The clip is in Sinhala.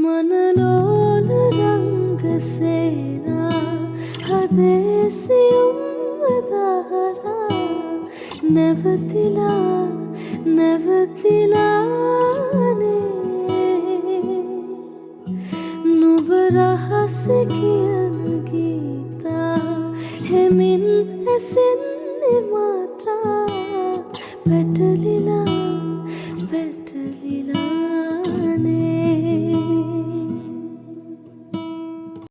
मनलोल रंगसेना हदेसियुं वदाहरा නැවතිලා නුඹ රහස කියන ගීතා හෙමින් ඇසෙන්නේ මාත්‍රා පැටලිලා